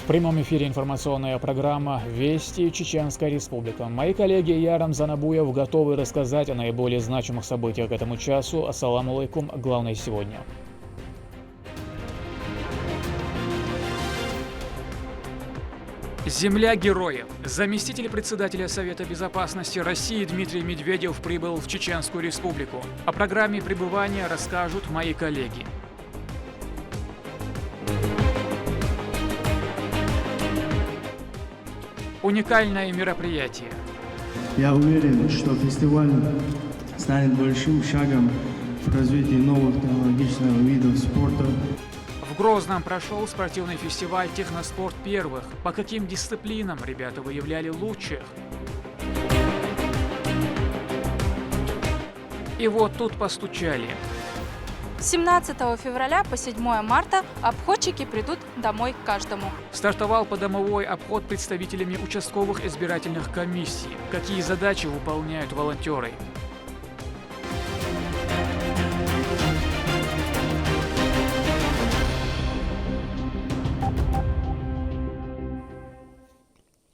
прямом эфире информационная программа «Вести Чеченская Республика». Мои коллеги и я, Рамзан Абуев, готовы рассказать о наиболее значимых событиях к этому часу. Ассаламу алейкум. Главное сегодня. Земля героев. Заместитель председателя Совета Безопасности России Дмитрий Медведев прибыл в Чеченскую Республику. О программе пребывания расскажут мои коллеги. Уникальное мероприятие. Я уверен, что фестиваль станет большим шагом в развитии новых технологичных видов спорта. В Грозном прошел спортивный фестиваль «Техноспорт первых». По каким дисциплинам ребята выявляли лучших? И вот тут постучали. С 17 февраля по 7 марта обходчики придут домой к каждому. Стартовал подомовой обход представителями участковых избирательных комиссий. Какие задачи выполняют волонтеры?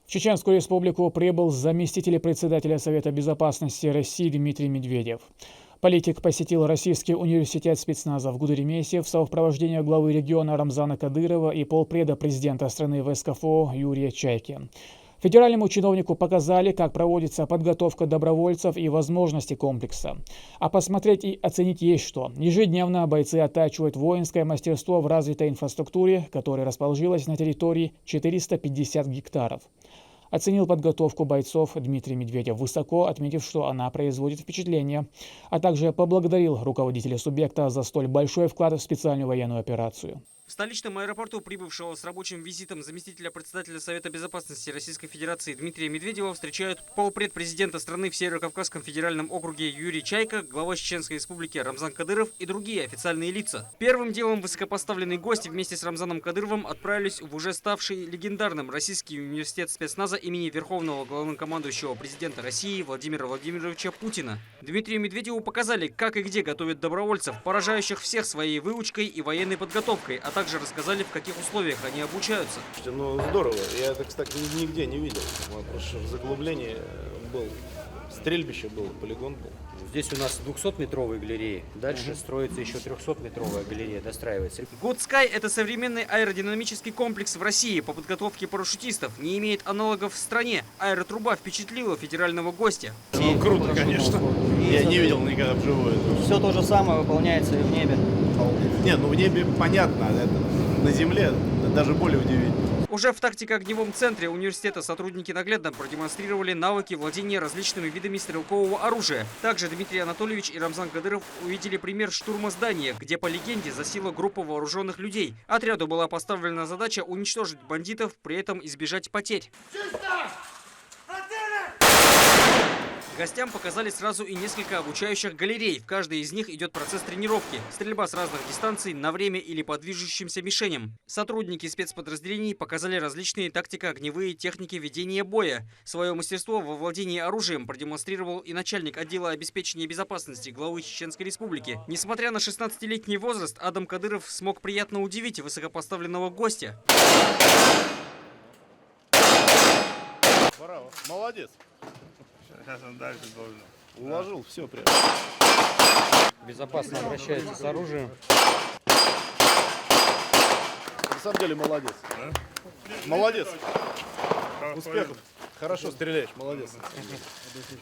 В Чеченскую Республику прибыл заместитель председателя Совета Безопасности России Дмитрий Медведев. Политик посетил Российский университет спецназа в Гудеремесе в сопровождении главы региона Рамзана Кадырова и полпреда президента страны в СКФО Юрия Чайки. Федеральному чиновнику показали, как проводится подготовка добровольцев и возможности комплекса. А посмотреть и оценить есть что. Ежедневно бойцы оттачивают воинское мастерство в развитой инфраструктуре, которая расположилась на территории 450 гектаров. Оценил подготовку бойцов Дмитрий Медведев, высоко отметив, что она производит впечатление, а также поблагодарил руководителя субъекта за столь большой вклад в специальную военную операцию. В столичном аэропорту прибывшего с рабочим визитом заместителя председателя Совета Безопасности Российской Федерации Дмитрия Медведева встречают полпред президента страны в Северо-Кавказском федеральном округе Юрий Чайка, глава Чеченской Республики Рамзан Кадыров и другие официальные лица. Первым делом высокопоставленные гости вместе с Рамзаном Кадыровым отправились в уже ставший легендарным Российский университет спецназа имени Верховного главнокомандующего президента России Владимира Владимировича Путина. Дмитрию Медведеву показали, как и где готовят добровольцев, поражающих всех своей выучкой и военной подготовкой, а также рассказали, в каких условиях они обучаются. Ну, здорово. Я это, кстати, нигде не видел. Потому что в заглублении был стрельбище, был полигон был. Здесь у нас 200-метровые галереи. Дальше строится еще 300-метровая галерея, достраивается. Good-Sky – это современный аэродинамический комплекс в России по подготовке парашютистов. Не имеет аналогов в стране. Аэротруба впечатлила федерального гостя. Ну, круто, конечно. Я не видел никогда вживую. Все то же самое выполняется и в небе. Не, ну в небе понятно, это на земле даже более удивительно. Уже в тактико-огневом центре университета сотрудники наглядно продемонстрировали навыки владения различными видами стрелкового оружия. Также Дмитрий Анатольевич и Рамзан Кадыров увидели пример штурма здания, где, по легенде, засела группа вооруженных людей. Отряду была поставлена задача уничтожить бандитов, при этом избежать потерь. Гостям показали сразу и несколько обучающих галерей. В каждой из них идет процесс тренировки. Стрельба с разных дистанций на время или по движущимся мишеням. Сотрудники спецподразделений показали различные тактико-огневые техники ведения боя. Свое мастерство во владении оружием продемонстрировал и начальник отдела обеспечения безопасности главы Чеченской Республики. Несмотря на 16-летний возраст, Адам Кадыров смог приятно удивить высокопоставленного гостя. Браво. Молодец. Сейчас он дальше должен. Уложил все прям. Безопасно обращается с оружием. На самом деле молодец. Молодец. Успехов. Хорошо стреляешь, молодец.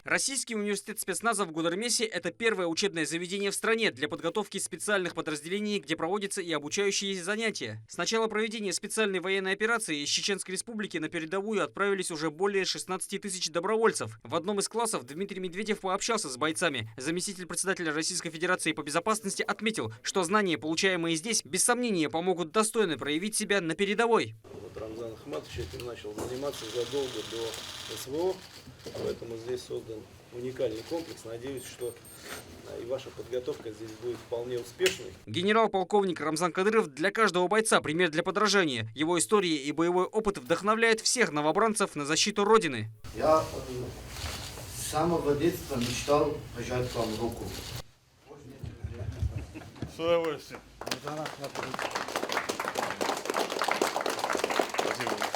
Российский университет спецназа в Гудеремесе – это первое учебное заведение в стране для подготовки специальных подразделений, где проводятся и обучающие занятия. С начала проведения специальной военной операции из Чеченской Республики на передовую отправились уже более 16 тысяч добровольцев. В одном из классов Дмитрий Медведев пообщался с бойцами. Заместитель председателя Российской Федерации по безопасности отметил, что знания, получаемые здесь, без сомнения помогут достойно проявить себя на передовой. Рамзан Ахматович этим начал заниматься задолго до СВО, поэтому здесь создан уникальный комплекс. Надеюсь, что и ваша подготовка здесь будет вполне успешной. Генерал-полковник Рамзан Кадыров для каждого бойца пример для подражания. Его история и боевой опыт вдохновляют всех новобранцев на защиту Родины. Я с самого детства мечтал пожать вам руку. С удовольствием. Спасибо.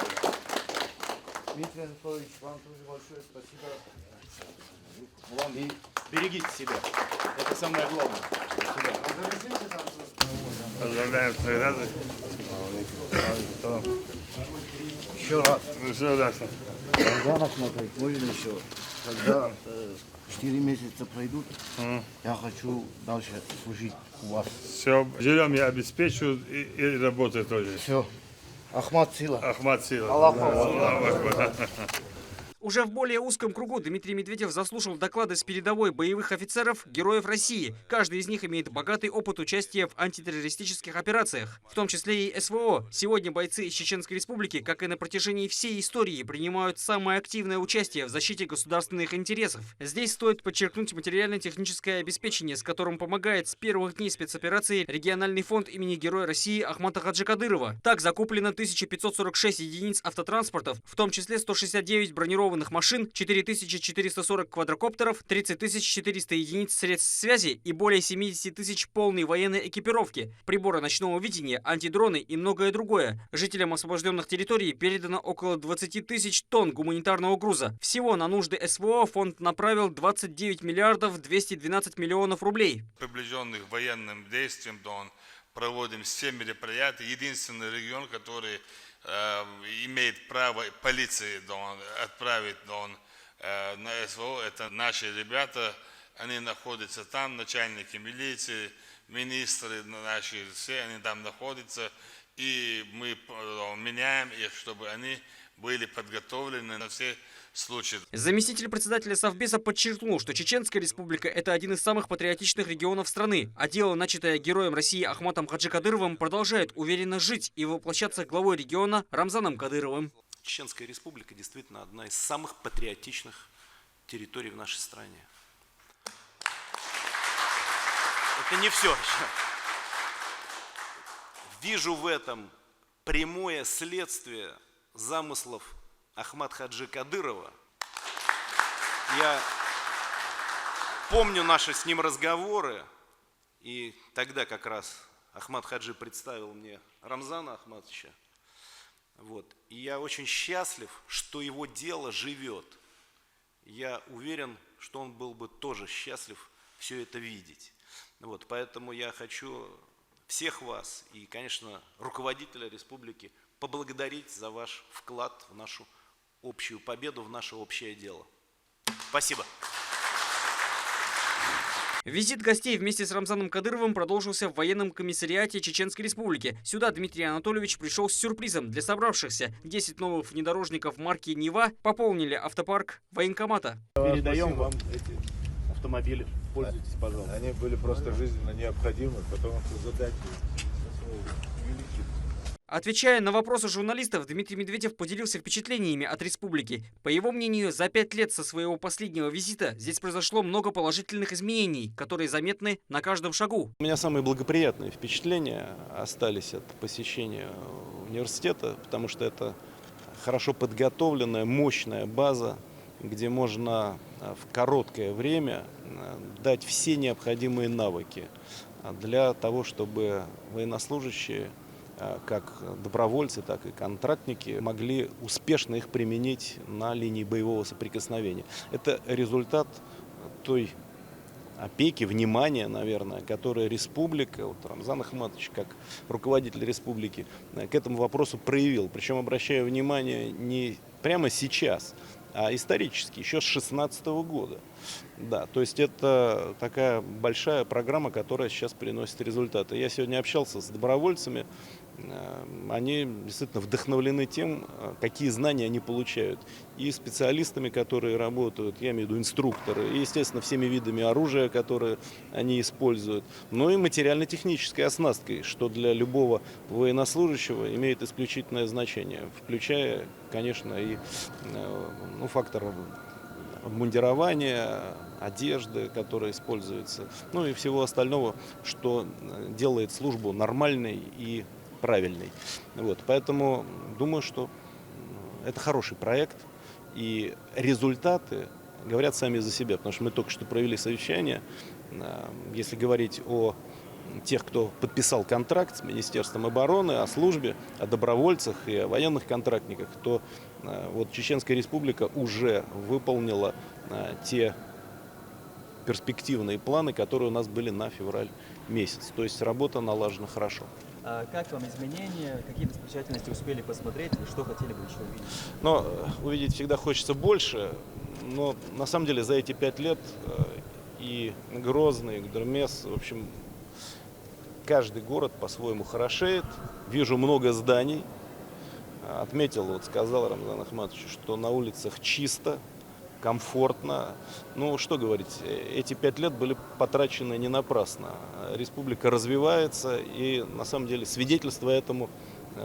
Дмитрий Анатольевич, вам тоже большое спасибо. И берегите себя. Это самое главное. Поздравляем с наградой. Еще раз. Ну все, удачно. Рамзан смотреть можно еще. Когда 4 месяца пройдут, я хочу дальше служить у вас. Все, жильем я обеспечу и работаю тоже. Все. Ахмат Сила. Ахмат Сила. Аллаху Аллаху Акбар. Уже в более узком кругу Дмитрий Медведев заслушал доклады с передовой боевых офицеров, героев России. Каждый из них имеет богатый опыт участия в антитеррористических операциях, в том числе и СВО. Сегодня бойцы из Чеченской Республики, как и на протяжении всей истории, принимают самое активное участие в защите государственных интересов. Здесь стоит подчеркнуть материально-техническое обеспечение, с которым помогает с первых дней спецоперации региональный фонд имени Героя России Ахмата Хаджи Кадырова. Так закуплено 1546 единиц автотранспортов, в том числе 169 бронированных машин, 4440 квадрокоптеров, 30 400 единиц средств связи и более 70 тысяч полной военной экипировки, приборы ночного видения, антидроны и многое другое. Жителям освобожденных территорий передано около 20 тысяч тонн гуманитарного груза. Всего на нужды СВО фонд направил 29 миллиардов 212 миллионов рублей. Приближенных военным действиям, проводим все мероприятия. Единственный регион, который имеет право полиции отправить на СВО, это наши ребята. Они находятся там, начальники милиции, министры наши, все они там находятся. И мы меняем их, чтобы они были подготовлены на все случаи. Заместитель председателя Совбеза подчеркнул, что Чеченская Республика – это один из самых патриотичных регионов страны, а дело, начатое героем России Ахматом Хаджи Кадыровым, продолжает уверенно жить и воплощаться главой региона Рамзаном Кадыровым. Чеченская Республика действительно одна из самых патриотичных территорий в нашей стране. Это не все. Вижу в этом прямое следствие замыслов Ахмата Хаджи Кадырова. Я помню наши с ним разговоры, и тогда как раз Ахмат Хаджи представил мне Рамзана Ахматовича. И я очень счастлив, что его дело живет. Я уверен, что он был бы тоже счастлив все это видеть. Поэтому я хочу всех вас и, конечно, руководителя республики поблагодарить за ваш вклад в нашу общую победу, в наше общее дело. Спасибо. Визит гостей вместе с Рамзаном Кадыровым продолжился в военном комиссариате Чеченской Республики. Сюда Дмитрий Анатольевич пришел с сюрпризом для собравшихся. 10 новых внедорожников марки «Нива» пополнили автопарк военкомата. Передаем вам эти автомобили. Пользуйтесь, пожалуйста. Они были просто жизненно необходимы, потому что задачи велики. Отвечая на вопросы журналистов, Дмитрий Медведев поделился впечатлениями от республики. По его мнению, за 5 лет со своего последнего визита здесь произошло много положительных изменений, которые заметны на каждом шагу. У меня самые благоприятные впечатления остались от посещения университета, потому что это хорошо подготовленная, мощная база, где можно в короткое время дать все необходимые навыки для того, чтобы военнослужащие, как добровольцы, так и контрактники, могли успешно их применить на линии боевого соприкосновения. Это результат той опеки, внимания, наверное, которое республика, Рамзан Ахматович, как руководитель республики, к этому вопросу проявил. Причем, обращаю внимание, не прямо сейчас, а исторически, еще с 2016 года. Да, то есть это такая большая программа, которая сейчас приносит результаты. Я сегодня общался с добровольцами, они действительно вдохновлены тем, какие знания они получают. И специалистами, которые работают, я имею в виду инструкторы, и, естественно, всеми видами оружия, которые они используют, но и материально-технической оснасткой, что для любого военнослужащего имеет исключительное значение, включая, конечно, и фактор обмундирования, одежды, которая используется, и всего остального, что делает службу нормальной и правильной. Поэтому думаю, что это хороший проект, и результаты говорят сами за себя, потому что мы только что провели совещание. Если говорить о тех, кто подписал контракт с Министерством обороны о службе, о добровольцах и о военных контрактниках, то вот Чеченская Республика уже выполнила те перспективные планы, которые у нас были на февраль месяц. То есть работа налажена хорошо. А как вам изменения, какие достопримечательности успели посмотреть и что хотели бы еще увидеть? Но увидеть всегда хочется больше, но на самом деле за эти 5 лет и Грозный, и Гудермес, в общем, каждый город по-своему хорошеет. Вижу много зданий. Отметил, вот сказал Рамзан Ахматович, что на улицах чисто, комфортно. Ну, что говорить, эти 5 лет были потрачены не напрасно. Республика развивается, и на самом деле свидетельство этому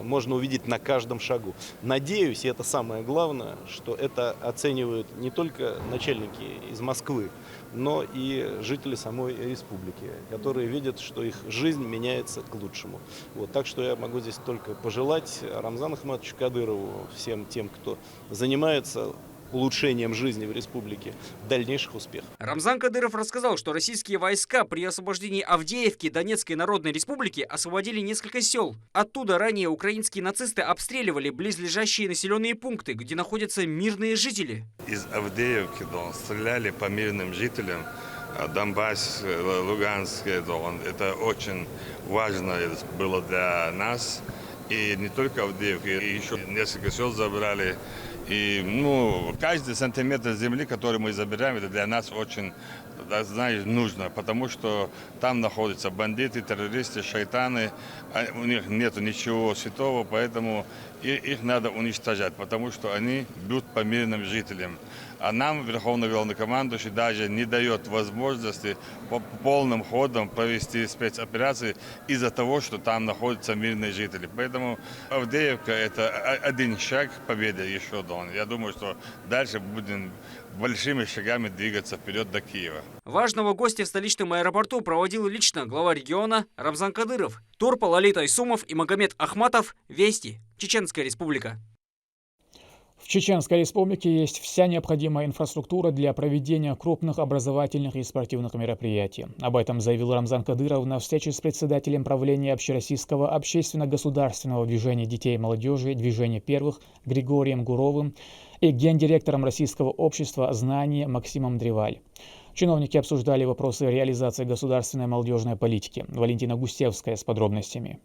можно увидеть на каждом шагу. Надеюсь, и это самое главное, что это оценивают не только начальники из Москвы, но и жители самой республики, которые видят, что их жизнь меняется к лучшему. Вот, так что я могу здесь только пожелать Рамзану Ахматовичу Кадырову, всем тем, кто занимается улучшением жизни в республике, дальнейших успехов. Рамзан Кадыров рассказал, что российские войска при освобождении Авдеевки Донецкой Народной Республики освободили несколько сел. Оттуда ранее украинские нацисты обстреливали близлежащие населенные пункты, где находятся мирные жители. Из Авдеевки стреляли по мирным жителям. Донбасс, Луганск, это очень важно было для нас. И не только Авдеевки, и еще несколько сел забрали. И каждый сантиметр земли, который мы забираем, это для нас очень, знаешь, нужно, потому что там находятся бандиты, террористы, шайтаны, у них нет ничего святого, поэтому их надо уничтожать, потому что они бьют по мирным жителям. А нам Верховный Главнокомандующий даже не дает возможности по полным ходам провести спецоперации из-за того, что там находятся мирные жители. Поэтому Авдеевка – это один шаг к победе еще. Я думаю, что дальше будем большими шагами двигаться вперед до Киева. Важного гостя в столичном аэропорту проводил лично глава региона Рамзан Кадыров. Турпал Лолит Айсумов и Магомед Ахматов. Вести. Чеченская Республика. В Чеченской Республике есть вся необходимая инфраструктура для проведения крупных образовательных и спортивных мероприятий. Об этом заявил Рамзан Кадыров на встрече с председателем правления Общероссийского общественно-государственного движения детей и молодежи «Движение первых» Григорием Гуровым и гендиректором Российского общества «Знание» Максимом Древаль. Чиновники обсуждали вопросы реализации государственной молодежной политики. Валентина Густевская с подробностями.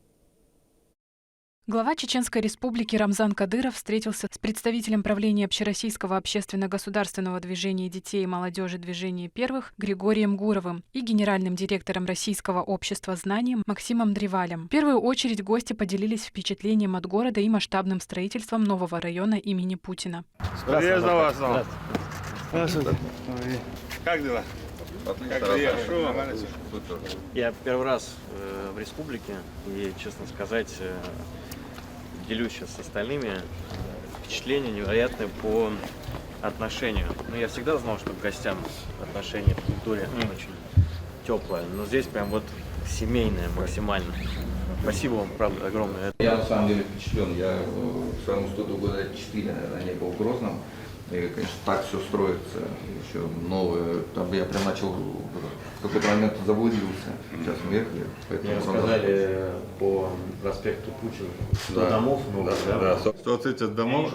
Глава Чеченской Республики Рамзан Кадыров встретился с представителем правления Общероссийского общественно-государственного движения детей и молодежи «Движение первых» Григорием Гуровым и генеральным директором Российского общества «Знание» Максимом Древалем. В первую очередь гости поделились впечатлением от города и масштабным строительством нового района имени Путина. Приветствую вас. Здравствуйте. Как дела? Я первый раз в республике и, честно сказать, делюсь сейчас с остальными. Впечатления невероятные по отношению. Я всегда знал, что к гостям отношение к культуре очень теплое, но здесь прям вот семейное максимально. Спасибо вам, правда, огромное. Я на самом деле впечатлен. Я все равно 100 года 4, наверное, не был в Грозном. И, конечно, так все строится, еще новое. Там я прям начал в какой-то момент заблудился. Сейчас мы ехали. Мне рассказали по проспекту Путина, 100 домов много, да? 130 домов,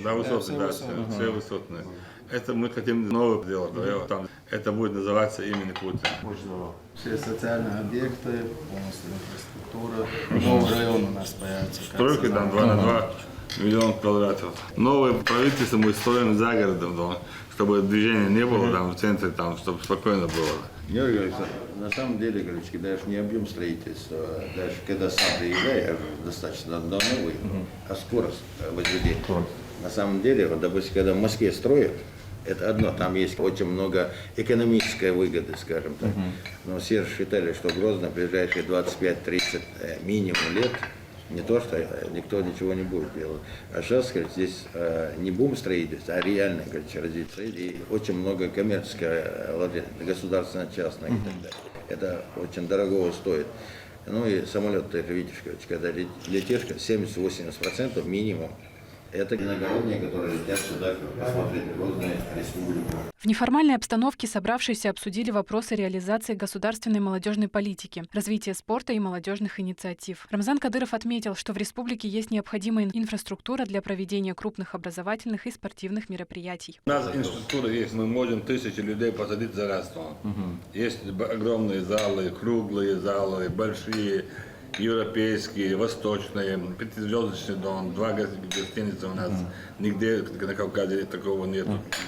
да, высотные, да, все высотные. Это мы хотим новое делать, там это будет называться имени Путина. Все социальные объекты, полностью инфраструктура, новый район у нас появится. Стройка там 2 на 2 миллиона квадратов. Новое правительство мы строим за городом, чтобы движения не было там в центре, там, чтобы спокойно было. Георгий Георгиевич, на самом деле, короче, даже не объем строительства, даже когда сам приезжаю, я уже достаточно давно новый, а скорость возведения. На самом деле, вот, допустим, когда в Москве строят, это одно, там есть очень много экономической выгоды, скажем так. Но все считали, что Грозно в ближайшие 25-30 минимум лет, не то, что никто ничего не будет делать. А сейчас, говорит, здесь не бум строительства, а реальное, короче, развитие. И очень много коммерческое владение, государственно-частное и так далее. Это очень дорого стоит. Ну и самолет, ты же видишь, короче, когда летишь, 70-80% минимум Это иногородние, которые летят сюда посмотреть Грозную республику. В неформальной обстановке собравшиеся обсудили вопросы реализации государственной молодежной политики, развития спорта и молодежных инициатив. Рамзан Кадыров отметил, что в республике есть необходимая инфраструктура для проведения крупных образовательных и спортивных мероприятий. У нас инфраструктура есть, мы можем тысячи людей посадить за раз. Есть огромные залы, круглые залы, большие, европейские, восточные, пятизвездочный дом, 2 гостиницы у нас, нигде на Кавказе такого нет.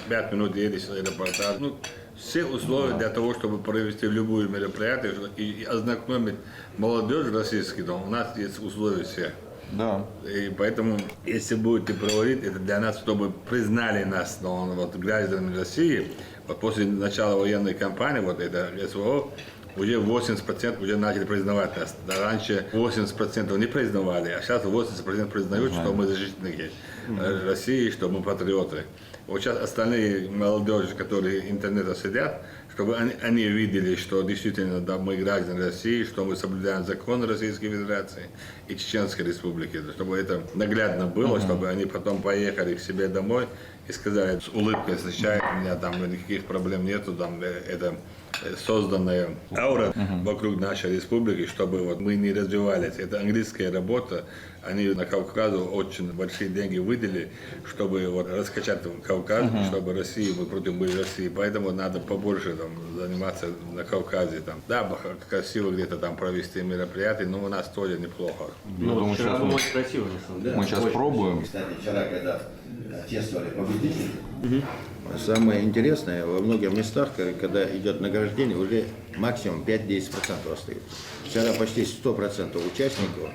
5 минут едешь в аэропорт. Все условия для того, чтобы провести любое мероприятие и ознакомить молодежь российский дом, у нас есть условия все. Да. И поэтому, если будете проводить, это для нас, чтобы признали нас, гражданами России, после начала военной кампании, это СВО, уже 80% уже начали признавать нас. Раньше 80% не признавали, а сейчас 80% признают, что мы защитники России, что мы патриоты. Вот сейчас остальные молодежи, которые интернета сидят, чтобы они видели, что действительно мы граждане России, что мы соблюдаем законы Российской Федерации и Чеченской Республики, чтобы это наглядно было, чтобы они потом поехали к себе домой и сказали, с улыбкой встречают меня, там никаких проблем нету, там это созданная аура вокруг нашей республики, чтобы мы не развивались. Это английская работа. Они на Кавказу очень большие деньги выделили, чтобы раскачать Кавказ, чтобы Россия, мы против были России. Поэтому надо побольше заниматься на Кавказе. Да, красиво где-то там провести мероприятия, но у нас тоже неплохо. Думаю, сейчас очень красиво. Мы сейчас пробуем. Кстати, вчера, когда тестовали победителей, самое интересное, во многих местах, когда идет награждение, уже максимум 5-10% остаются. Вчера почти 100% участников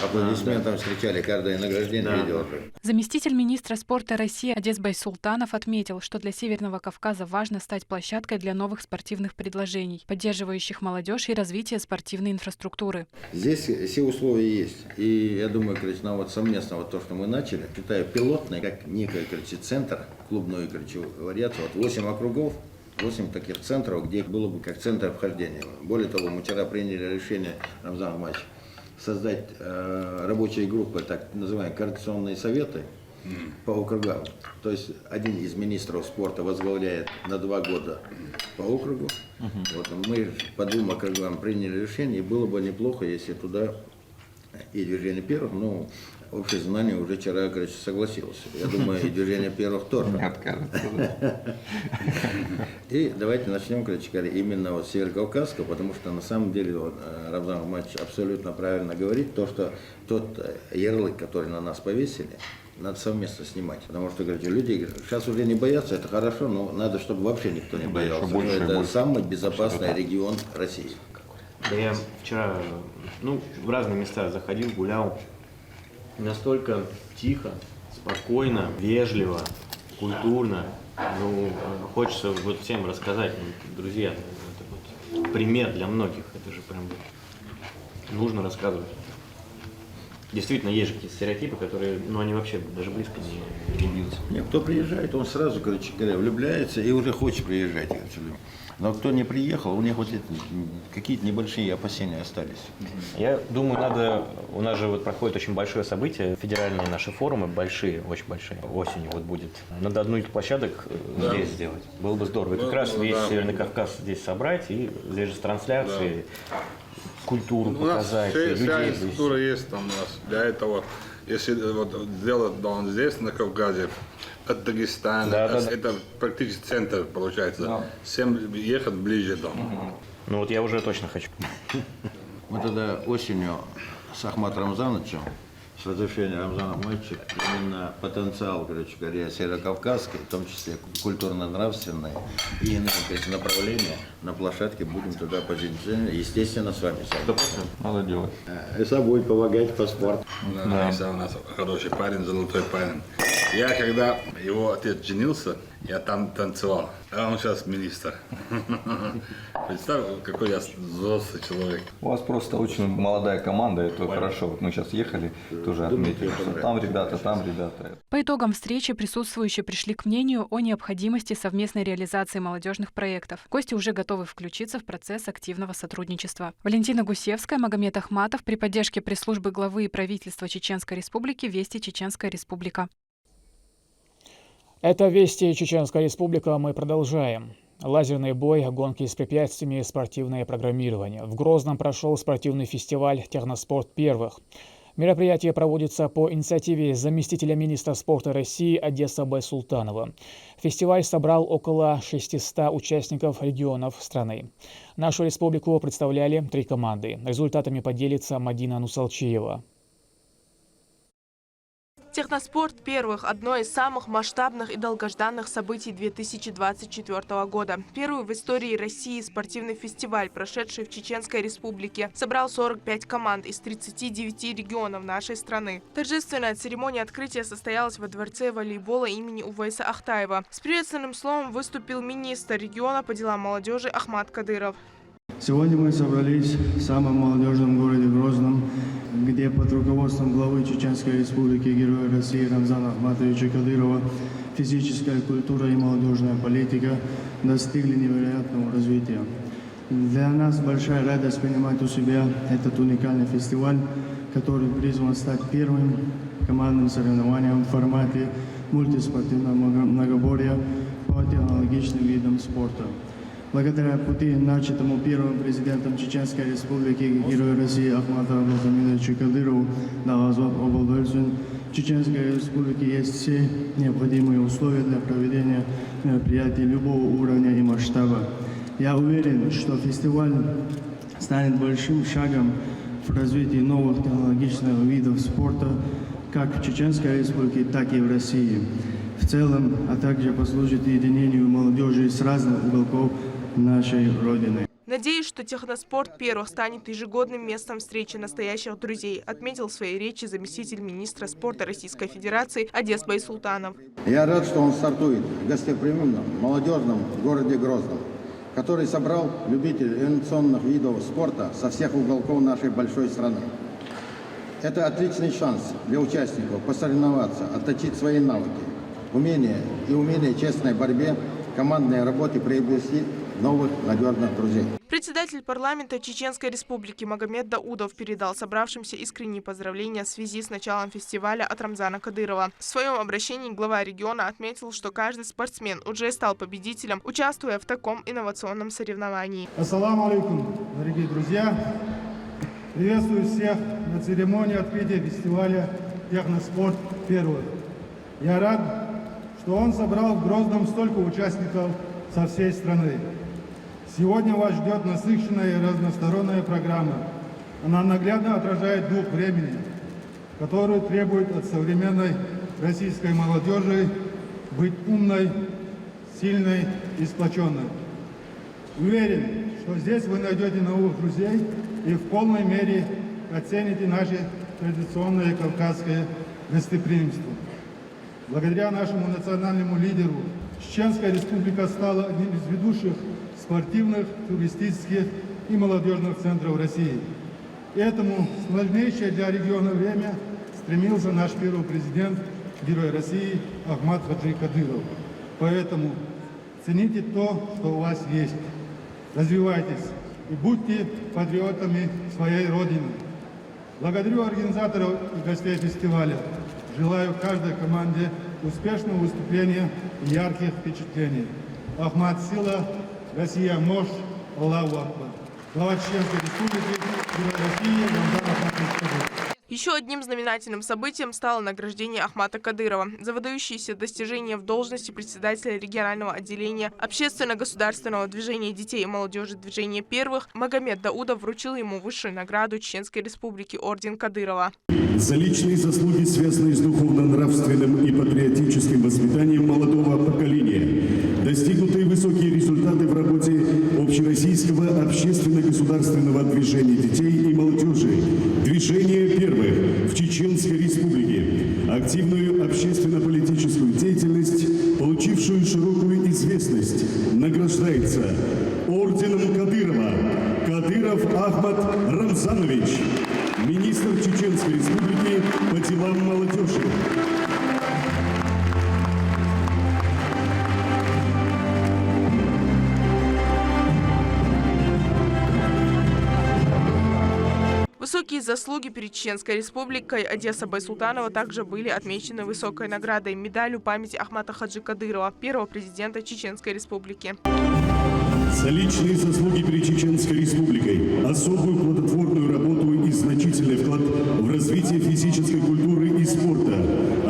аплодисментом встречали каждое награждение. Видел. Заместитель министра спорта России Одес Байсултанов отметил, что для Северного Кавказа важно стать площадкой для новых спортивных предложений, поддерживающих молодежь и развитие спортивной инфраструктуры. Здесь все условия есть. И я думаю, нам совместно то, что мы начали, считаю пилотное, как некий центр, клубной вариант, 8 округов, 8 таких центров, где было бы как центр вхождения. Более того, мы вчера приняли решение, Рамзан Ильич, создать рабочие группы, так называемые координационные советы по округам. То есть один из министров спорта возглавляет на 2 года по округу. Мы по 2 округам приняли решение, и было бы неплохо, если туда и движение первых, общее знание уже вчера, согласился. Я думаю, и движение первых тоже. Не откажется. И давайте начнем, именно с Северокавказского, потому что на самом деле Рамзан Ахматович абсолютно правильно говорит, то, что тот ярлык, который на нас повесили, надо совместно снимать. Потому что, люди сейчас уже не боятся, это хорошо, но надо, чтобы вообще никто не боялся. Это самый безопасный регион России. Да я вчера, в разные места заходил, гулял. Настолько тихо, спокойно, вежливо, культурно. Хочется всем рассказать, друзья, это пример для многих. Это же прям нужно рассказывать. Действительно, есть же какие-то стереотипы, которые, они вообще даже близко не бьются. Нет, кто приезжает, он сразу, влюбляется и уже хочет приезжать. Но кто не приехал, у них какие-то небольшие опасения остались. Я думаю, у нас же проходит очень большое событие, федеральные наши форумы, большие, очень большие, осенью будет. Надо одну из площадок здесь сделать. Было бы здорово. И как раз весь Северный Кавказ здесь собрать, и здесь же с трансляцией, культуру показать, людей. Вся инфраструктура есть там у нас. Для этого, если сделать здесь, на Кавказе, от Дагестана, это практически центр получается. Всем ехать ближе дома. Я уже точно хочу. Мы тогда осенью с Ахматом Рамзановичем, с разрешения Рамзана Ахматовича, именно потенциал, Северокавказский, в том числе культурно-нравственные и иные направления, на площадке будем туда позиционировать, естественно, с вами. Надо делать. Иса будет помогать по спорту. Иса у нас хороший парень, золотой парень. Я, когда его отец женился, я там танцевал, а он сейчас министр. Представь, какой я взрослый человек. У вас просто очень молодая команда, это хорошо. Мы сейчас ехали, тоже отметили, что там ребята, там ребята. По итогам встречи присутствующие пришли к мнению о необходимости совместной реализации молодежных проектов. Гости уже готовы включиться в процесс активного сотрудничества. Валентина Гусевская, Магомед Ахматов при поддержке пресс-службы главы и правительства Чеченской Республики «Вести Чеченская Республика». Это «Вести Чеченская Республика». Мы продолжаем. Лазерный бой, гонки с препятствиями, спортивное программирование. В Грозном прошел спортивный фестиваль «Техноспорт первых». Мероприятие проводится по инициативе заместителя министра спорта России Одесса Байсултанова. Фестиваль собрал около 600 участников регионов страны. Нашу республику представляли 3 команды. Результатами поделится Мадина Нусалчиева. Техноспорт первых – одно из самых масштабных и долгожданных событий 2024 года. Первый в истории России спортивный фестиваль, прошедший в Чеченской Республике, собрал 45 команд из 39 регионов нашей страны. Торжественная церемония открытия состоялась во дворце волейбола имени Увейса Ахтаева. С приветственным словом выступил министр региона по делам молодежи Ахмат Кадыров. Сегодня мы собрались в самом молодежном городе Грозном, где под руководством главы Чеченской Республики Героя России Рамзана Ахматовича Кадырова физическая культура и молодежная политика достигли невероятного развития. Для нас большая радость принимать у себя этот уникальный фестиваль, который призван стать первым командным соревнованием в формате мультиспортивного многоборья по технологичным видам спорта. Благодаря пути, начатому первым президентом Чеченской Республики Героя России Ахмату Абдулхамидовичу Кадырову, в Чеченской Республике есть все необходимые условия для проведения мероприятий любого уровня и масштаба. Я уверен, что фестиваль станет большим шагом в развитии новых технологичных видов спорта как в Чеченской Республике, так и в России в целом, а также послужит единению молодежи с разных уголков нашей Родины. Надеюсь, что Техноспорт первых станет ежегодным местом встречи настоящих друзей, отметил в своей речи заместитель министра спорта Российской Федерации Одесса Байсултанов. Я рад, что он стартует в гостеприимном, молодежном городе Грозном, который собрал любителей инновационных видов спорта со всех уголков нашей большой страны. Это отличный шанс для участников посоревноваться, отточить свои навыки, умения честной борьбе, командной работе, приобрести новых надежных друзей. Председатель парламента Чеченской Республики Магомед Даудов передал собравшимся искренние поздравления в связи с началом фестиваля от Рамзана Кадырова. В своем обращении глава региона отметил, что каждый спортсмен уже стал победителем, участвуя в таком инновационном соревновании. Ассаламу алейкум, дорогие друзья! Приветствую всех на церемонии открытия фестиваля «Техноспорт первых». Я рад, что он собрал в Грозном столько участников со всей страны. Сегодня вас ждет насыщенная и разносторонняя программа. Она наглядно отражает дух времени, который требует от современной российской молодежи быть умной, сильной и сплоченной. Уверен, что здесь вы найдете новых друзей и в полной мере оцените наше традиционное кавказское гостеприимство. Благодаря нашему национальному лидеру Чеченская Республика стала одним из ведущих спортивных, туристических и молодежных центров России. Этому в сложнейшее для региона время стремился наш первый президент, Герой России Ахмат Хаджи Кадыров. Поэтому цените то, что у вас есть. Развивайтесь и будьте патриотами своей Родины. Благодарю организаторов и гостей фестиваля. Желаю каждой команде успешного выступления и ярких впечатлений. Ахмат сила, Россия мощь, Аллаху Акбар. Глава Чеченской Республики, Герой России, Рамзан Ахматович Кадыров. Еще одним знаменательным событием стало награждение Ахмата Кадырова. За выдающиеся достижения в должности председателя регионального отделения общественно-государственного движения детей и молодежи движения первых Магомед Даудов вручил ему высшую награду Чеченской Республики орден Кадырова. За личные заслуги, связанные с духовно-нравственным и патриотическим воспитанием молодого поколения, достигнутые высокие результаты в работе общероссийского общественно-государственного движения детей и молодежи, движения первых в Чеченской Республике, активную общественно-политическую деятельность, получившую широкую известность, награждается орденом Кадырова Кадыров Ахмат Рамзанович, министр Чеченской Республики по делам молодежи. Высокие заслуги перед Чеченской Республикой Одесса Байсултанова также были отмечены высокой наградой – медалью памяти Ахмата Хаджи Кадырова, первого президента Чеченской Республики. За личные заслуги перед Чеченской Республикой, особую плодотворную работу и значительный вклад в развитие физической культуры и спорта,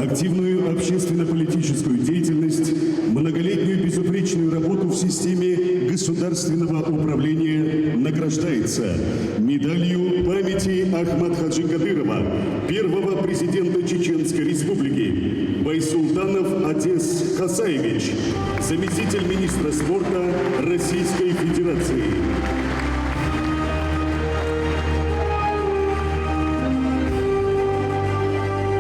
активную общественно-политическую деятельность, многолетнюю безупречную работу в системе государственного управления награждается медалью памяти Ахмат Хаджи Кадырова, первого президента Чеченской Республики, Байсултанов Одесс Хасаевич, заместитель министра спорта Российской Федерации.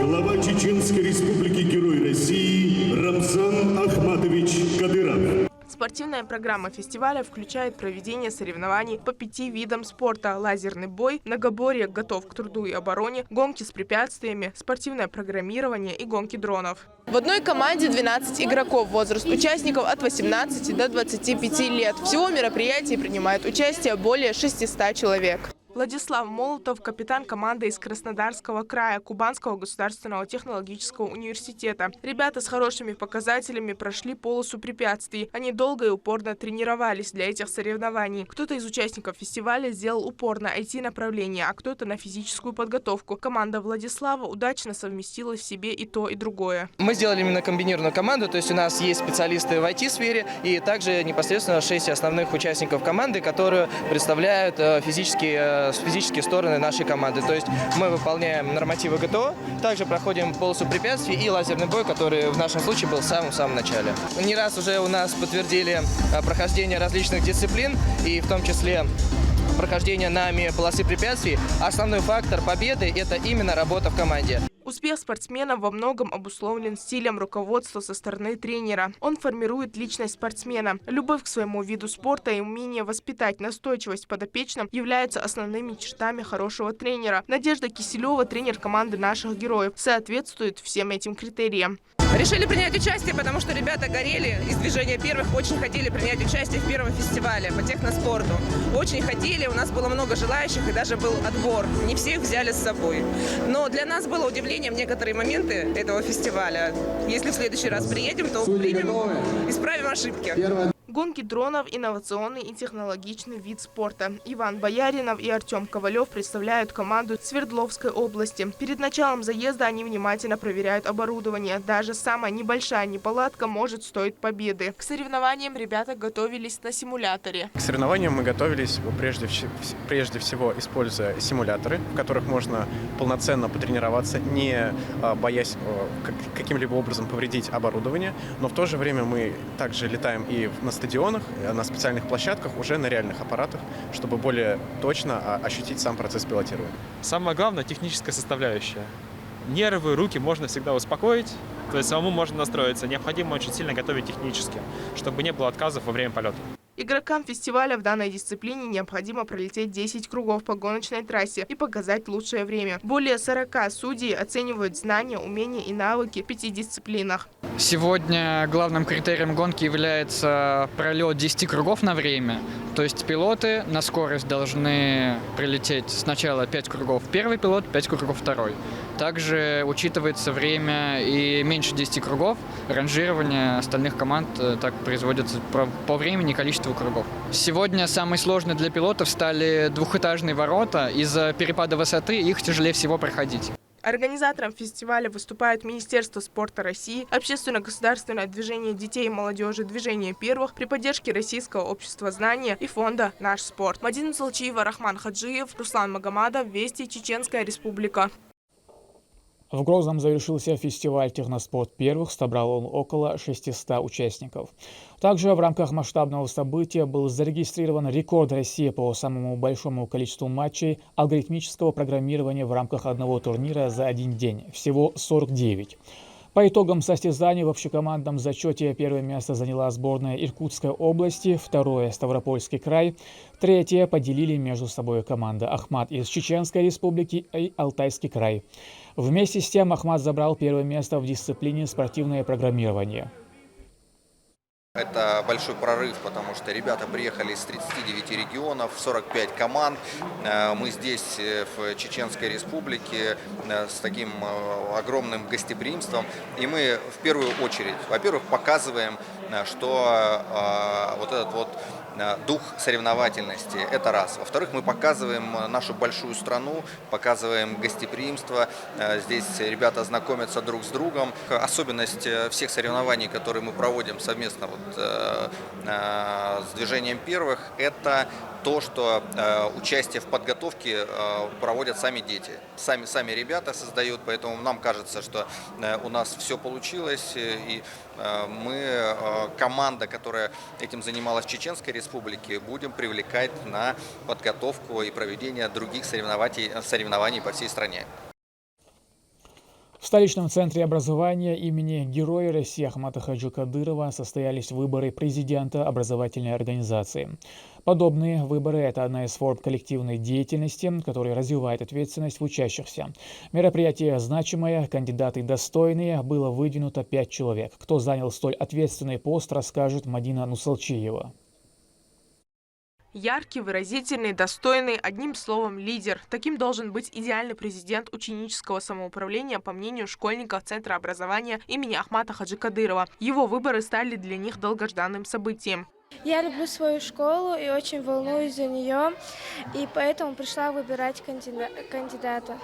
Глава Чеченской Республики, Герой России Рамзан Ахматович Кадыров. Спортивная программа фестиваля включает проведение соревнований по 5 видам спорта: лазерный бой, многоборье, готов к труду и обороне, гонки с препятствиями, спортивное программирование и гонки дронов. В одной команде 12 игроков, возраст участников от 18 до 25 лет. Всего в мероприятии принимает участие более 600 человек. Владислав Молотов – капитан команды из Краснодарского края Кубанского государственного технологического университета. Ребята с хорошими показателями прошли полосу препятствий. Они долго и упорно тренировались для этих соревнований. Кто-то из участников фестиваля сделал упор на IT-направление, а кто-то на физическую подготовку. Команда Владислава удачно совместила в себе и то, и другое. Мы сделали именно комбинированную команду, то есть у нас есть специалисты в IT-сфере и также непосредственно 6 основных участников команды, которые представляют физические стороны нашей команды. То есть мы выполняем нормативы ГТО, также проходим полосу препятствий и лазерный бой, который в нашем случае был в самом начале. Не раз уже у нас подтвердили прохождение различных дисциплин, и в том числе прохождение нами полосы препятствий. Основной фактор победы – это именно работа в команде. Успех спортсмена во многом обусловлен стилем руководства со стороны тренера. Он формирует личность спортсмена. Любовь к своему виду спорта и умение воспитать настойчивость подопечным являются основными чертами хорошего тренера. Надежда Киселева, тренер команды наших героев, соответствует всем этим критериям. Решили принять участие, потому что ребята горели из движения первых, очень хотели принять участие в первом фестивале по техноспорту. Очень хотели, у нас было много желающих и даже был отбор. Не всех взяли с собой. Но для нас было удивлением некоторые моменты этого фестиваля. Если в следующий раз приедем, то примем, исправим ошибки. Гонки дронов – инновационный и технологичный вид спорта. Иван Бояринов и Артем Ковалев представляют команду Свердловской области. Перед началом заезда они внимательно проверяют оборудование. Даже самая небольшая неполадка может стоить победы. К соревнованиям ребята готовились на симуляторе. К соревнованиям мы готовились прежде всего используя симуляторы, в которых можно полноценно потренироваться, не боясь каким-либо образом повредить оборудование. Но в то же время мы также летаем и на стадионах, на специальных площадках, уже на реальных аппаратах, чтобы более точно ощутить сам процесс пилотирования. Самое главное – техническая составляющая. Нервы, руки можно всегда успокоить, то есть самому можно настроиться. Необходимо очень сильно готовить технически, чтобы не было отказов во время полета. Игрокам фестиваля в данной дисциплине необходимо пролететь 10 кругов по гоночной трассе и показать лучшее время. Более 40 судей оценивают знания, умения и навыки в 5 дисциплинах. Сегодня главным критерием гонки является пролет 10 кругов на время. То есть пилоты на скорость должны прилететь сначала 5 кругов первый пилот, 5 кругов второй. Также учитывается время и меньше 10 кругов. Ранжирование остальных команд так производится по времени и количеству кругов. Сегодня самой сложной для пилотов стали двухэтажные ворота. Из-за перепада высоты их тяжелее всего проходить. Организатором фестиваля выступают Министерство спорта России, Общественно-государственное движение детей и молодежи «Движение первых» при поддержке Российского общества знания и фонда «Наш спорт». Мадина Салчиева, Рахман Хаджиев, Руслан Магомадов, Вести, Чеченская Республика. В Грозном завершился фестиваль «Техноспорт первых», собрал он около 600 участников. Также в рамках масштабного события был зарегистрирован рекорд России по самому большому количеству матчей алгоритмического программирования в рамках одного турнира за один день – всего 49. По итогам состязаний в общекомандном зачете первое место заняла сборная Иркутской области, второе – Ставропольский край, третье поделили между собой команды Ахмат из Чеченской Республики и Алтайский край. Вместе с тем Ахмат забрал первое место в дисциплине спортивное программирование. Это большой прорыв, потому что ребята приехали из 39 регионов, 45 команд. Мы здесь, в Чеченской Республике, с таким огромным гостеприимством. И мы в первую очередь, во-первых, показываем, что вот этот вот дух соревновательности – это раз. Во-вторых, мы показываем нашу большую страну, показываем гостеприимство. Здесь ребята знакомятся друг с другом. Особенность всех соревнований, которые мы проводим совместно с движением первых, это то, что участие в подготовке проводят сами дети. Сами ребята создают, поэтому нам кажется, что у нас все получилось. И мы, команда, которая этим занималась в Чеченской Республике, будем привлекать на подготовку и проведение других соревнований по всей стране. В столичном центре образования имени Героя России Ахмата Хаджи Кадырова состоялись выборы президента образовательной организации. Подобные выборы – это одна из форм коллективной деятельности, которая развивает ответственность в учащихся. Мероприятие значимое, кандидаты достойные, было выдвинуто 5 человек. Кто занял столь ответственный пост, расскажет Мадина Нусалчиева. Яркий, выразительный, достойный, одним словом, лидер. Таким должен быть идеальный президент ученического самоуправления, по мнению школьников Центра образования имени Ахмата Хаджи Кадырова. Его выборы стали для них долгожданным событием. Я люблю свою школу и очень волнуюсь за нее, и поэтому пришла выбирать кандидата.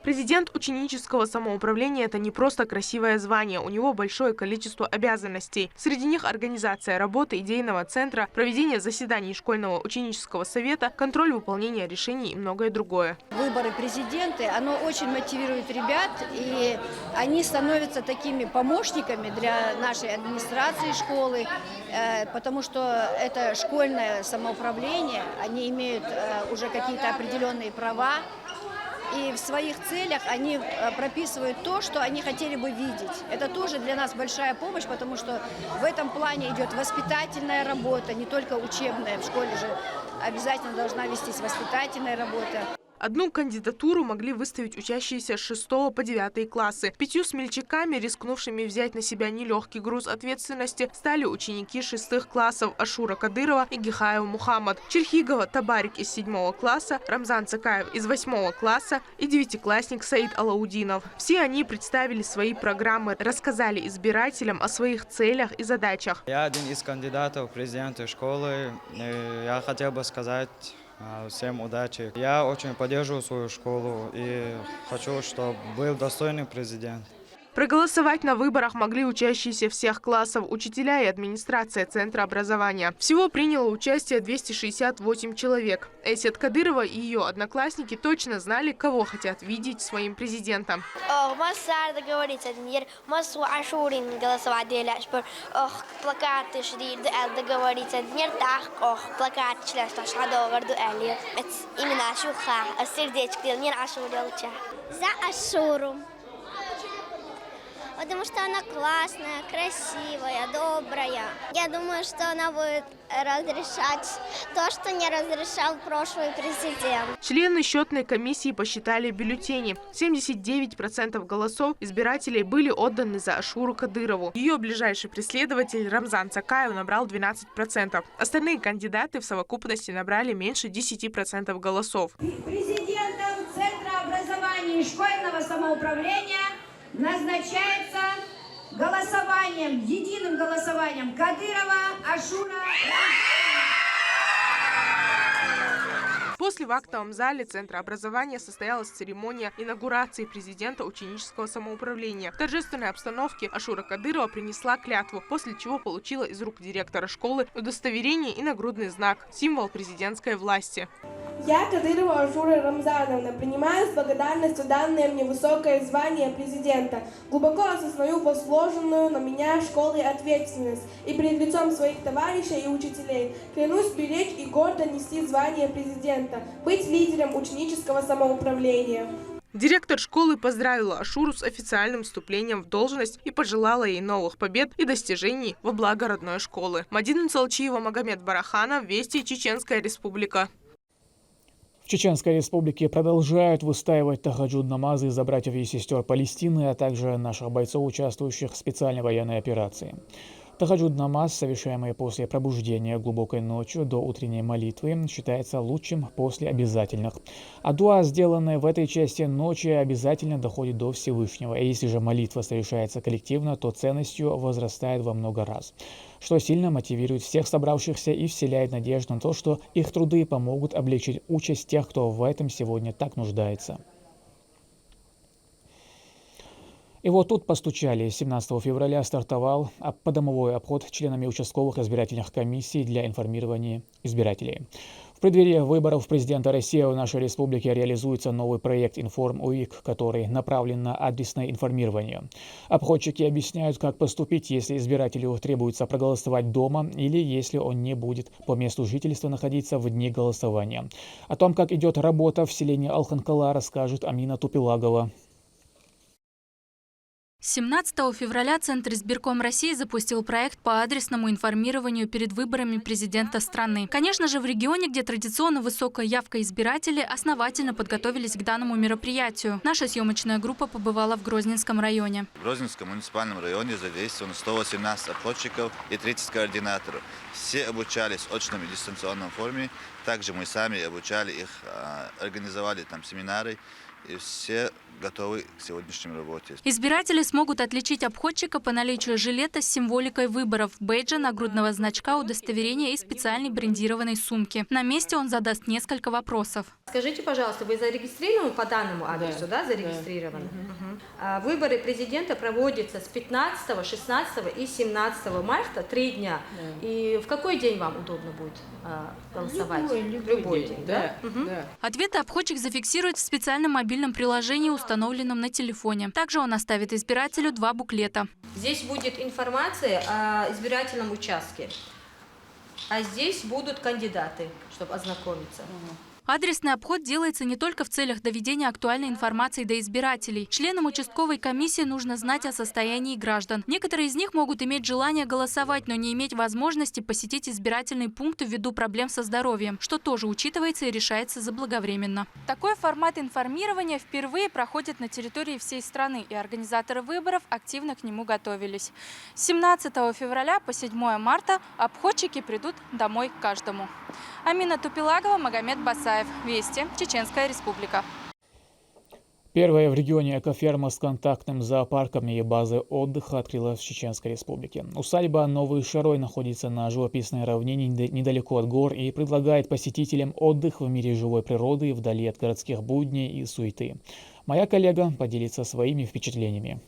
Президент ученического самоуправления – это не просто красивое звание, у него большое количество обязанностей. Среди них организация работы идейного центра, проведение заседаний школьного ученического совета, контроль выполнения решений и многое другое. Выборы президента, оно очень мотивирует ребят, и они становятся такими помощниками для нашей администрации школы, потому что это школьное самоуправление, они имеют уже какие-то определенные права. И в своих целях они прописывают то, что они хотели бы видеть. Это тоже для нас большая помощь, потому что в этом плане идет воспитательная работа, не только учебная. В школе же обязательно должна вестись воспитательная работа. Одну кандидатуру могли выставить учащиеся с 6 по 9 классы. 5 смельчаками, рискнувшими взять на себя нелегкий груз ответственности, стали ученики 6 классов Ашура Кадырова и Гихаев Мухаммад, Черхигова Табарик из 7 класса, Рамзан Цакаев из 8 класса и 9-классник Саид Алаудинов. Все они представили свои программы, рассказали избирателям о своих целях и задачах. Я один из кандидатов в президенты школы. Я хотел бы сказать всем удачи. Я очень поддерживаю свою школу и хочу, чтобы был достойный президент. Проголосовать на выборах могли учащиеся всех классов, учителя и администрация Центра образования. Всего приняло участие 268 человек. Эсет Кадырова и ее одноклассники точно знали, кого хотят видеть своим президентом. За Ашуру. Потому что она классная, красивая, добрая. Я думаю, что она будет разрешать то, что не разрешал прошлый президент. Члены счетной комиссии посчитали бюллетени. 79% голосов избирателей были отданы за Ашуру Кадырову. Ее ближайший преследователь Рамзан Цакаев набрал 12%. Остальные кандидаты в совокупности набрали меньше 10% голосов. Президентом Центра образования и школьного самоуправления назначается голосованием, единым голосованием Кадырова Ашура. После в актовом зале Центра образования состоялась церемония инаугурации президента ученического самоуправления. В торжественной обстановке Ашура Кадырова принесла клятву, после чего получила из рук директора школы удостоверение и нагрудный знак, символ президентской власти. Я, Кадырова Ашура Рамзановна, принимаю с благодарностью данное мне высокое звание президента. Глубоко осознаю возложенную на меня школой ответственность и перед лицом своих товарищей и учителей клянусь беречь и гордо нести звание президента, быть лидером ученического самоуправления. Директор школы поздравила Ашуру с официальным вступлением в должность и пожелала ей новых побед и достижений во благо родной школы. Мадина Нусалчиева, Магомед Бараханов, Вести, Чеченская Республика. В Чеченской Республике продолжают выстаивать тахаджуд-намазы за братьев и сестер Палестины, а также наших бойцов, участвующих в специальной военной операции. Тахаджуд намаз, совершаемый после пробуждения глубокой ночью до утренней молитвы, считается лучшим после обязательных. А дуа, сделанная в этой части ночи, обязательно доходит до Всевышнего. И если же молитва совершается коллективно, то ценностью возрастает во много раз, что сильно мотивирует всех собравшихся и вселяет надежду на то, что их труды помогут облегчить участь тех, кто в этом сегодня так нуждается. И вот тут постучали. 17 февраля стартовал подомовой обход членами участковых избирательных комиссий для информирования избирателей. В преддверии выборов президента России в нашей республике реализуется новый проект «Информ-УИК», который направлен на адресное информирование. Обходчики объясняют, как поступить, если избирателю требуется проголосовать дома или если он не будет по месту жительства находиться в дни голосования. О том, как идет работа в селении Алханкала, расскажет Амина Тупилагова. 17 февраля Центр избирком России запустил проект по адресному информированию перед выборами президента страны. Конечно же, в регионе, где традиционно высокая явка избирателей, основательно подготовились к данному мероприятию. Наша съемочная группа побывала в Грозненском районе. В Грозненском муниципальном районе задействовано 118 обходчиков и 30 координаторов. Все обучались в очном и дистанционном форме. Также мы сами обучали их, организовали там семинары. И все готовы к сегодняшней работе. Избиратели смогут отличить обходчика по наличию жилета с символикой выборов, бейджа, нагрудного значка, удостоверения и специальной брендированной сумки. На месте он задаст несколько вопросов. Скажите, пожалуйста, вы зарегистрированы по данному адресу, да? Зарегистрированы? Угу. Выборы президента проводятся с 15, 16 и 17 марта, 3 дня. Да. И в какой день вам удобно будет голосовать? Любой день, да? Угу. Да. Ответы обходчик зафиксирует в специальном мобильном приложении, установленном на телефоне. Также он оставит избирателю 2 буклета. Здесь будет информация о избирательном участке, а здесь будут кандидаты, чтобы ознакомиться. Адресный обход делается не только в целях доведения актуальной информации до избирателей. Членам участковой комиссии нужно знать о состоянии граждан. Некоторые из них могут иметь желание голосовать, но не иметь возможности посетить избирательные пункты ввиду проблем со здоровьем, что тоже учитывается и решается заблаговременно. Такой формат информирования впервые проходит на территории всей страны, и организаторы выборов активно к нему готовились. С 17 февраля по 7 марта обходчики придут домой к каждому. Амина Тупилагова, Магомед Басаев. Вести. Чеченская республика. Первая в регионе экоферма с контактным зоопарком и базой отдыха открылась в Чеченской республике. Усадьба Новый Шарой находится на живописной равнине недалеко от гор и предлагает посетителям отдых в мире живой природы вдали от городских будней и суеты. Моя коллега поделится своими впечатлениями.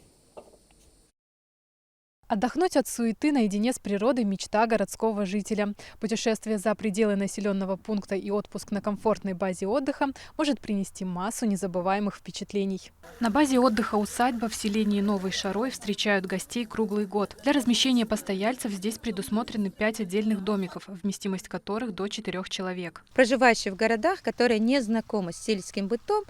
Отдохнуть от суеты наедине с природой – мечта городского жителя. Путешествие за пределы населенного пункта и отпуск на комфортной базе отдыха может принести массу незабываемых впечатлений. На базе отдыха «Усадьба» в селении Новый Шарой встречают гостей круглый год. Для размещения постояльцев здесь предусмотрены 5 отдельных домиков, вместимость которых до 4 человек. Проживающие в городах, которые не знакомы с сельским бытом,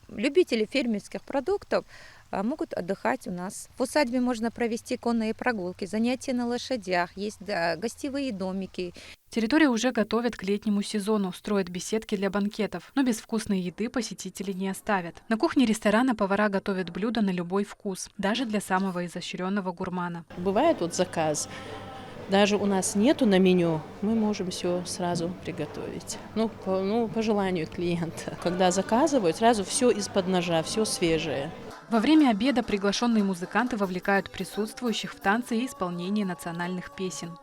любители фермерских продуктов, могут отдыхать у нас. В усадьбе можно провести конные прогулки, занятия на лошадях, есть гостевые домики. Территорию уже готовят к летнему сезону, строят беседки для банкетов, но без вкусной еды посетителей не оставят. На кухне ресторана повара готовят блюда на любой вкус, даже для самого изощренного гурмана. Бывает вот заказ. Даже у нас нету на меню, мы можем все сразу приготовить. По желанию клиента. Когда заказывают, сразу все из-под ножа, все свежее. Во время обеда приглашенные музыканты вовлекают присутствующих в танцы и исполнение национальных песен.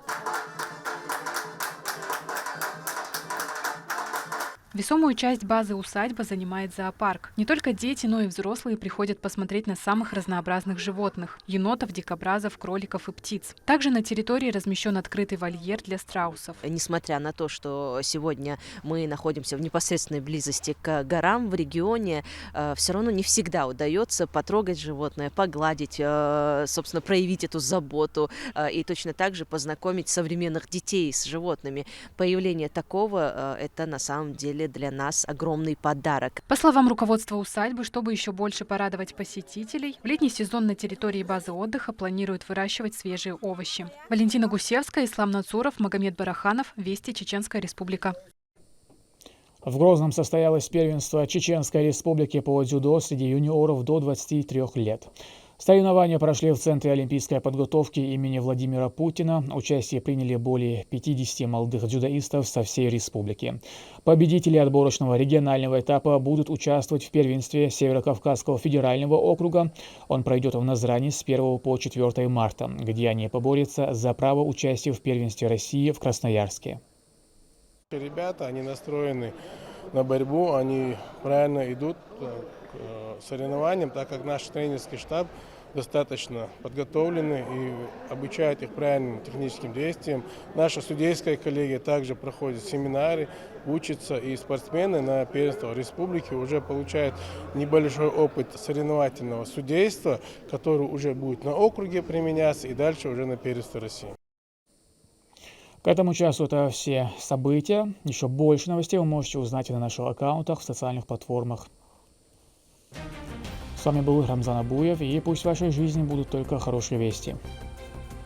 Весомую часть базы усадьба занимает зоопарк. Не только дети, но и взрослые приходят посмотреть на самых разнообразных животных – енотов, дикобразов, кроликов и птиц. Также на территории размещен открытый вольер для страусов. Несмотря на то, что сегодня мы находимся в непосредственной близости к горам в регионе, все равно не всегда удается потрогать животное, погладить, собственно, проявить эту заботу и точно так же познакомить современных детей с животными. Появление такого – это на самом деле для нас огромный подарок. По словам руководства усадьбы, чтобы еще больше порадовать посетителей, в летний сезон на территории базы отдыха планируют выращивать свежие овощи. Валентина Гусевская, Ислам Нацуров, Магомед Бараханов. Вести. Чеченская республика. В Грозном состоялось первенство Чеченской республики по дзюдо среди юниоров до 23 лет. Соревнования прошли в Центре олимпийской подготовки имени Владимира Путина. Участие приняли более 50 молодых дзюдоистов со всей республики. Победители отборочного регионального этапа будут участвовать в первенстве Северокавказского федерального округа. Он пройдет в Назрани с 1 по 4 марта, где они поборются за право участия в первенстве России в Красноярске. Ребята, они настроены на борьбу, они правильно идут к соревнованиям, так как наш тренерский штаб достаточно подготовлены и обучают их правильным техническим действиям. Наша судейская коллегия также проходит семинары, учатся, и спортсмены на первенство республики уже получают небольшой опыт соревновательного судейства, который уже будет на округе применяться и дальше уже на первенство России. К этому часу это все события. Еще больше новостей вы можете узнать на наших аккаунтах в социальных платформах. С вами был Рамзан Абуев, и пусть в вашей жизни будут только хорошие вести.